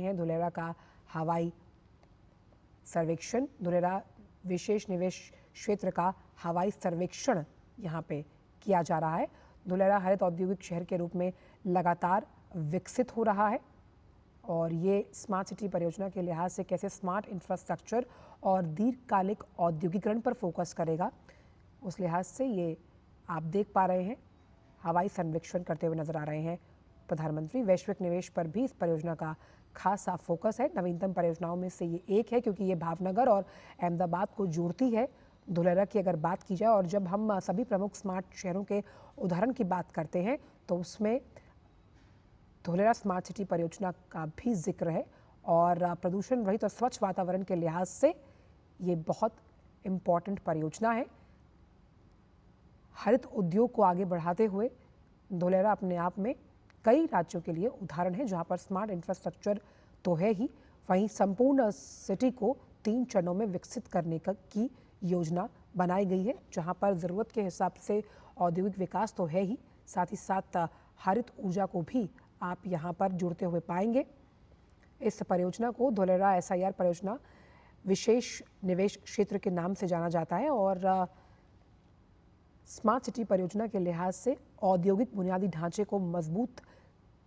हैं धुलेरा का हवाई सर्वेक्षण। धुलेरा विशेष निवेश क्षेत्र का हवाई सर्वेक्षण यहाँ पे किया जा रहा है। धुलेरा हरित औद्योगिक शहर के रूप में लगातार विकसित हो रहा है और ये स्मार्ट सिटी परियोजना के लिहाज से कैसे स्मार्ट इंफ्रास्ट्रक्चर और दीर्घकालिक औद्योगिकरण पर फोकस करेगा, उस लिहाज से ये आप देख पा रहे हैं हवाई सर्वेक्षण करते हुए नजर आ रहे हैं प्रधानमंत्री। वैश्विक निवेश पर भी इस परियोजना का खासा फोकस है। नवीनतम परियोजनाओं में से ये एक है क्योंकि ये भावनगर और अहमदाबाद को जोड़ती है। धुलेरा की अगर बात की जाए और जब हम सभी प्रमुख स्मार्ट शहरों के उदाहरण की बात करते हैं तो उसमें धुलेरा स्मार्ट सिटी परियोजना का भी जिक्र है और प्रदूषण रहित और स्वच्छ वातावरण के लिहाज से ये बहुत इम्पॉर्टेंट परियोजना है। हरित उद्योग को आगे बढ़ाते हुए धुलेरा अपने आप में कई राज्यों के लिए उदाहरण है जहां पर स्मार्ट इंफ्रास्ट्रक्चर तो है ही, वहीं संपूर्ण सिटी को 3 चरणों में विकसित करने की योजना बनाई गई है जहां पर ज़रूरत के हिसाब से औद्योगिक विकास तो है ही, साथ ही साथ हरित ऊर्जा को भी आप यहां पर जुड़ते हुए पाएंगे। इस परियोजना को धुलेरा SIR परियोजना विशेष निवेश क्षेत्र के नाम से जाना जाता है और स्मार्ट सिटी परियोजना के लिहाज से औद्योगिक बुनियादी ढांचे को मजबूत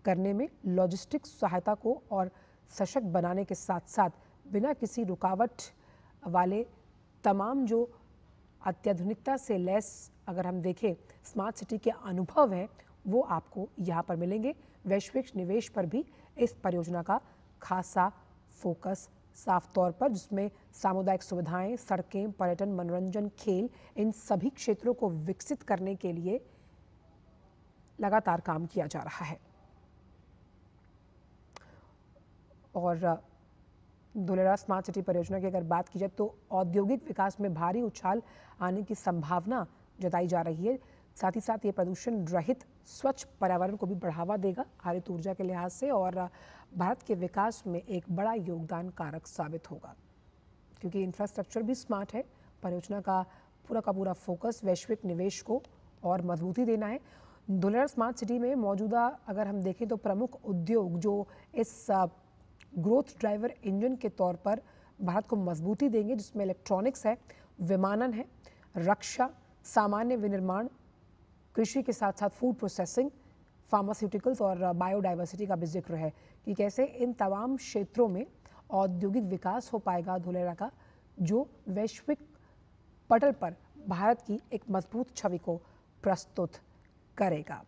करने में लॉजिस्टिक्स सहायता को और सशक्त बनाने के साथ साथ बिना किसी रुकावट वाले तमाम जो अत्याधुनिकता से लैस अगर हम देखें स्मार्ट सिटी के अनुभव हैं वो आपको यहाँ पर मिलेंगे। वैश्विक निवेश पर भी इस परियोजना का खासा फोकस साफ तौर पर, जिसमें सामुदायिक सुविधाएं, सड़कें, पर्यटन, मनोरंजन, खेल, इन सभी क्षेत्रों को विकसित करने के लिए लगातार काम किया जा रहा है। और धुलेरा स्मार्ट सिटी परियोजना की अगर बात की जाए तो औद्योगिक विकास में भारी उछाल आने की संभावना जताई जा रही है। साथ ही साथ ये प्रदूषण रहित स्वच्छ पर्यावरण को भी बढ़ावा देगा हरित ऊर्जा के लिहाज से और भारत के विकास में एक बड़ा योगदान कारक साबित होगा क्योंकि इंफ्रास्ट्रक्चर भी स्मार्ट है। परियोजना का पूरा फोकस वैश्विक निवेश को और मजबूती देना है। धुलेरा स्मार्ट सिटी में मौजूदा अगर हम देखें तो प्रमुख उद्योग जो इस ग्रोथ ड्राइवर इंजन के तौर पर भारत को मजबूती देंगे, जिसमें इलेक्ट्रॉनिक्स है, विमानन है, रक्षा, सामान्य विनिर्माण, कृषि के साथ साथ फूड प्रोसेसिंग, फार्मास्यूटिकल्स और बायोडाइवर्सिटी का भी जिक्र है कि कैसे इन तमाम क्षेत्रों में औद्योगिक विकास हो पाएगा धुलेरा का, जो वैश्विक पटल पर भारत की एक मजबूत छवि को प्रस्तुत करेगा।